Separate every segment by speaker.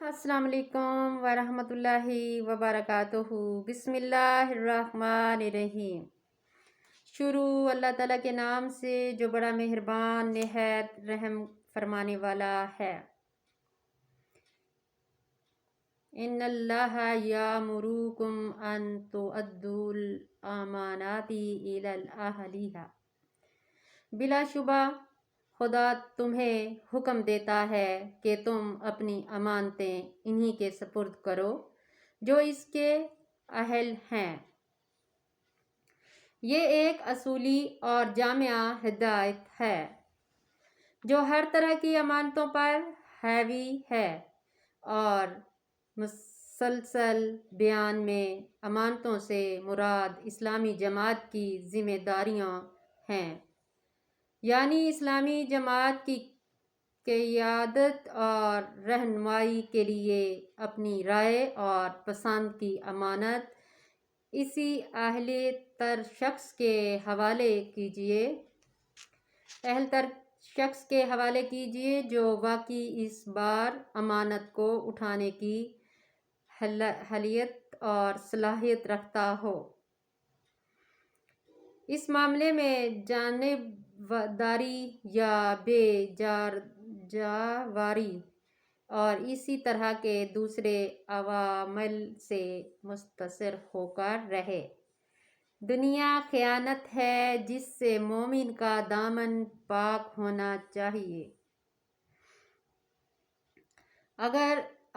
Speaker 1: السلام علیکم ورحمۃ اللہ وبرکاتہ۔ بسم اللہ الرحمن الرحیم۔ شروع اللہ تعالیٰ کے نام سے جو بڑا مہربان نہایت رحم فرمانے والا ہے۔ ان اللہ یامرکم ان تؤدوا الامانات الی اہلہا۔ بلا شبہ خدا تمہیں حکم دیتا ہے کہ تم اپنی امانتیں انہی کے سپرد کرو جو اس کے اہل ہیں۔ یہ ایک اصولی اور جامع ہدایت ہے جو ہر طرح کی امانتوں پر حاوی ہے، اور مسلسل بیان میں امانتوں سے مراد اسلامی جماعت کی ذمہ داریاں ہیں، یعنی اسلامی جماعت کی قیادت اور رہنمائی کے لیے اپنی رائے اور پسند کی امانت اسی اہل تر شخص کے حوالے کیجیے جو واقعی اس بار امانت کو اٹھانے کی اہلیت اور صلاحیت رکھتا ہو۔ اس معاملے میں جانبداری یا بے جانبداری اور اسی طرح کے دوسرے عوامل سے مستثر ہو کر رہے۔ دنیا خیانت ہے جس سے مومن کا دامن پاک ہونا چاہیے۔ اگر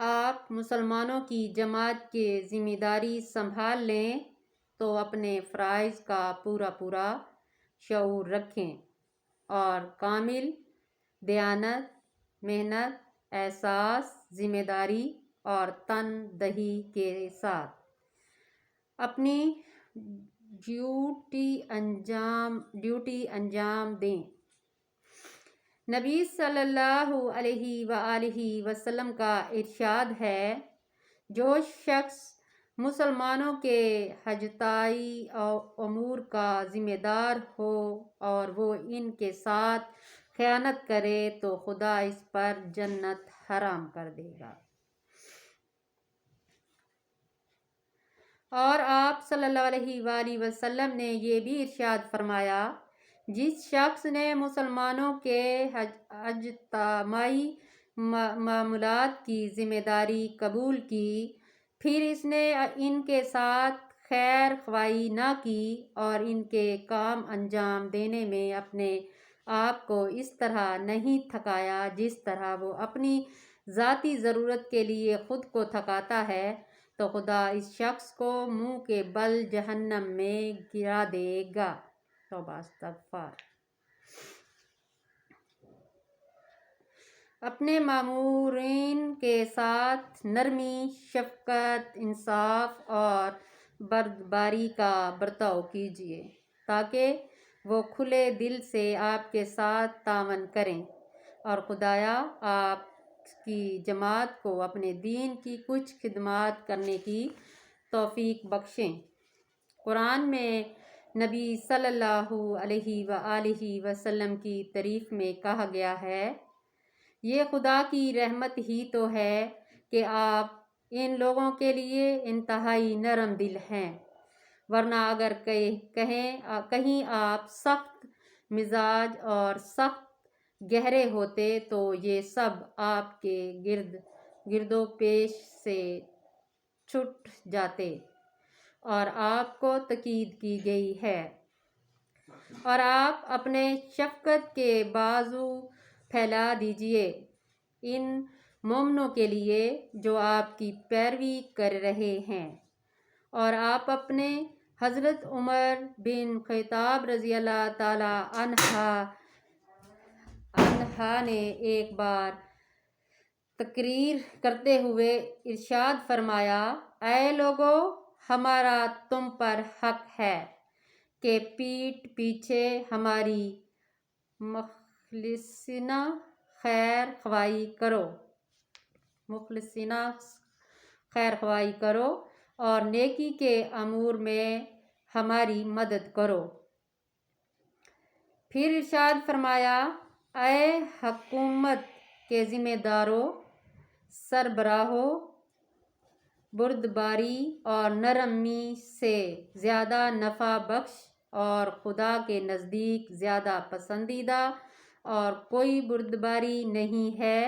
Speaker 1: آپ مسلمانوں کی جماعت کی ذمہ داری سنبھال لیں تو اپنے فرائض کا پورا شعور رکھیں اور کامل دیانت، محنت، احساس، ذمہ داری اور تندہی کے ساتھ اپنی ڈیوٹی انجام دیں۔ نبی صلی اللہ علیہ وآلہ وسلم کا ارشاد ہے، جو شخص مسلمانوں کے اجتماعی امور کا ذمہ دار ہو اور وہ ان کے ساتھ خیانت کرے تو خدا اس پر جنت حرام کر دے گا۔ اور آپ صلی اللہ علیہ وآلہ وسلم نے یہ بھی ارشاد فرمایا، جس شخص نے مسلمانوں کے اجتماعی معاملات کی ذمہ داری قبول کی، پھر اس نے ان کے ساتھ خیر خواہی نہ کی اور ان کے کام انجام دینے میں اپنے آپ کو اس طرح نہیں تھکایا جس طرح وہ اپنی ذاتی ضرورت کے لیے خود کو تھکاتا ہے، تو خدا اس شخص کو منہ کے بل جہنم میں گرا دے گا۔ توبہ استغفار۔ اپنے مامورین کے ساتھ نرمی، شفقت، انصاف اور بردباری کا برتاؤ کیجیے تاکہ وہ کھلے دل سے آپ کے ساتھ تعاون کریں اور خدایا آپ کی جماعت کو اپنے دین کی کچھ خدمات کرنے کی توفیق بخشیں۔ قرآن میں نبی صلی اللہ علیہ وآلہ وسلم کی تعریف میں کہا گیا ہے، یہ خدا کی رحمت ہی تو ہے کہ آپ ان لوگوں کے لیے انتہائی نرم دل ہیں، ورنہ اگر کہیں آپ سخت مزاج اور سخت گہرے ہوتے تو یہ سب آپ کے گرد و پیش سے چھٹ جاتے۔ اور آپ کو تاکید کی گئی ہے، اور آپ اپنے شفقت کے بازو پھیلا دیجیے ان مومنوں کے لیے جو آپ کی پیروی کر رہے ہیں۔ اور آپ اپنے حضرت عمر بن خطاب رضی اللہ تعالی عنہ نے ایک بار تقریر کرتے ہوئے ارشاد فرمایا، اے لوگو، ہمارا تم پر حق ہے کہ پیٹھ پیچھے ہماری مخلصانہ خیر خواہی کرو اور نیکی کے امور میں ہماری مدد کرو۔ پھر ارشاد فرمایا، اے حکومت کے ذمہ دارو، سربراہوں بردباری اور نرمی سے زیادہ نفع بخش اور خدا کے نزدیک زیادہ پسندیدہ اور کوئی بردباری نہیں ہے۔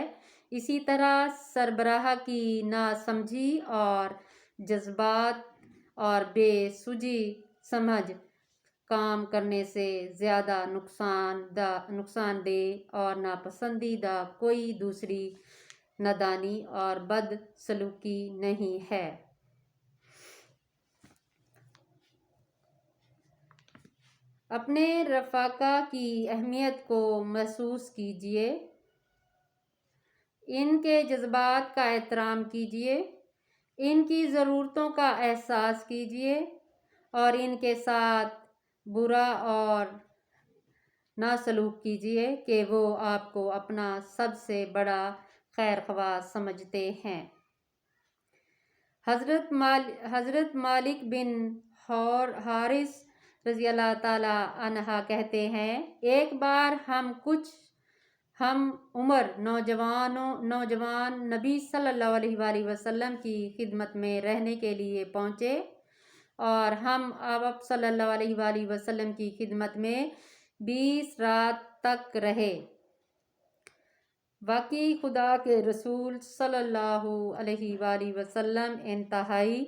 Speaker 1: اسی طرح سربراہ کی ناسمجھی اور جذبات اور بے سوجھی سمجھ کام کرنے سے زیادہ نقصان دہ اور ناپسندیدہ کوئی دوسری نادانی اور بد سلوکی نہیں ہے۔ اپنے رفقا کی اہمیت کو محسوس کیجیے، ان کے جذبات کا احترام کیجیے، ان کی ضرورتوں کا احساس کیجیے اور ان کے ساتھ برا اور ناسلوک کیجیے کہ وہ آپ کو اپنا سب سے بڑا خیر خواہ سمجھتے ہیں۔ حضرت مالک بن حارث رضی اللہ تعالی عنہ کہتے ہیں، ایک بار ہم عمر نوجوان نبی صلی اللہ علیہ وآلہ وسلم کی خدمت میں رہنے کے لیے پہنچے اور ہم آپ صلی اللہ علیہ وآلہ وسلم کی خدمت میں 20 رات تک رہے۔ واقعی خدا کے رسول صلی اللہ علیہ وآلہ وسلم انتہائی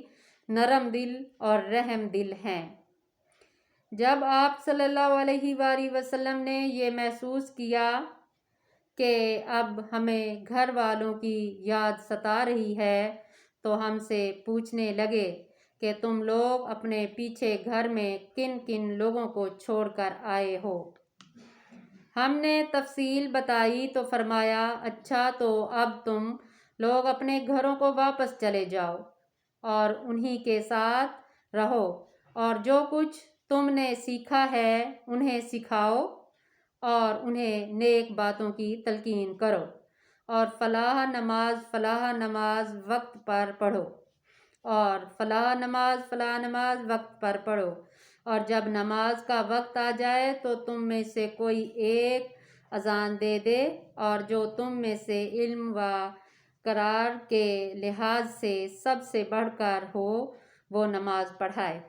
Speaker 1: نرم دل اور رحم دل ہیں۔ جب آپ صلی اللہ علیہ وآلہ وسلم نے یہ محسوس کیا کہ اب ہمیں گھر والوں کی یاد ستا رہی ہے تو ہم سے پوچھنے لگے کہ تم لوگ اپنے پیچھے گھر میں کن کن لوگوں کو چھوڑ کر آئے ہو؟ ہم نے تفصیل بتائی تو فرمایا، اچھا تو اب تم لوگ اپنے گھروں کو واپس چلے جاؤ اور انہی کے ساتھ رہو اور جو کچھ تم نے سیکھا ہے انہیں سکھاؤ اور انہیں نیک باتوں کی تلقین کرو اور فلاح نماز وقت پر پڑھو اور فلاح نماز وقت پر پڑھو اور جب نماز کا وقت آ جائے تو تم میں سے کوئی ایک اذان دے دے اور جو تم میں سے علم و قرار کے لحاظ سے سب سے بڑھ کر ہو وہ نماز پڑھائے۔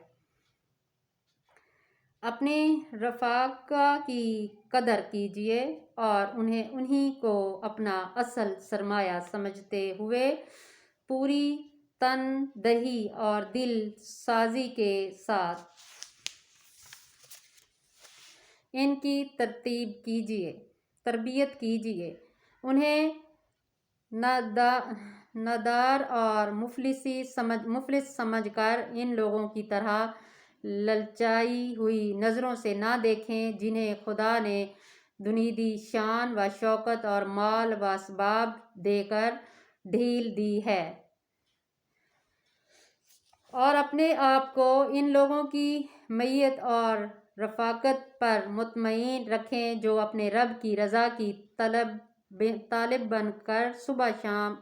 Speaker 1: اپنے رفقا کی قدر کیجیے اور انہی کو اپنا اصل سرمایہ سمجھتے ہوئے پوری تندہی اور دل سازی کے ساتھ ان کی تربیت کیجیے۔ انہیں نادار اور مفلس سمجھ کر ان لوگوں کی طرح للچائی ہوئی نظروں سے نہ دیکھیں جنہیں خدا نے دنیوی شان و شوکت اور مال و اسباب دے کر ڈھیل دی ہے، اور اپنے آپ کو ان لوگوں کی معیت اور رفاقت پر مطمئن رکھیں جو اپنے رب کی رضا کی طالب بن کر صبح شام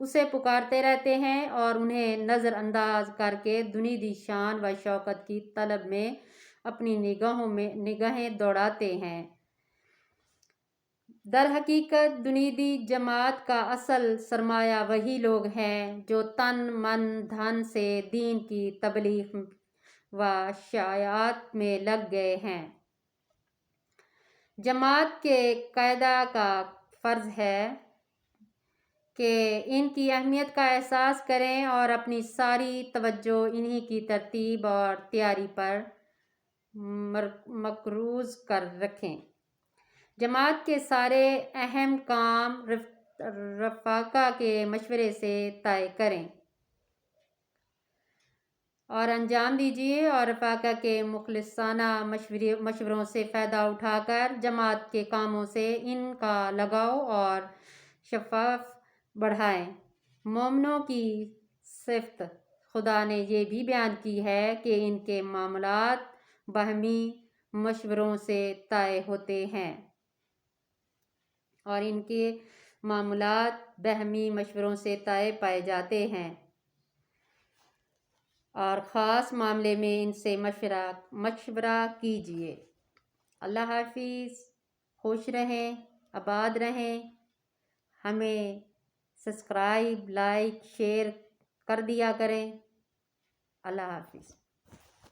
Speaker 1: اسے پکارتے رہتے ہیں اور انہیں نظر انداز کر کے دنیوی شان و شوکت کی طلب میں اپنی نگاہیں دوڑاتے ہیں۔ در حقیقت دنیوی جماعت کا اصل سرمایہ وہی لوگ ہیں جو تن من دھن سے دین کی تبلیغ و اشاعت میں لگ گئے ہیں۔ جماعت کے قائدہ کا فرض ہے کہ ان کی اہمیت کا احساس کریں اور اپنی ساری توجہ انہی کی ترتیب اور تیاری پر مرکوز کر رکھیں۔ جماعت کے سارے اہم کام رفقا کے مشورے سے طے کریں اور انجام دیجیے اور رفقا کے مخلصانہ مشوروں سے فائدہ اٹھا کر جماعت کے کاموں سے ان کا لگاؤ اور شغف بڑھائیں۔ مومنوں کی صفت خدا نے یہ بھی بیان کی ہے کہ ان کے معاملات باہمی مشوروں سے طے ہوتے ہیں اور ان کے معاملات باہمی مشوروں سے طے پائے جاتے ہیں اور خاص معاملے میں ان سے مشورہ کیجیے۔ اللہ حافظ۔ خوش رہیں، آباد رہیں۔ ہمیں سبسکرائب، لائک، شیئر کر دیا کریں۔ اللہ حافظ۔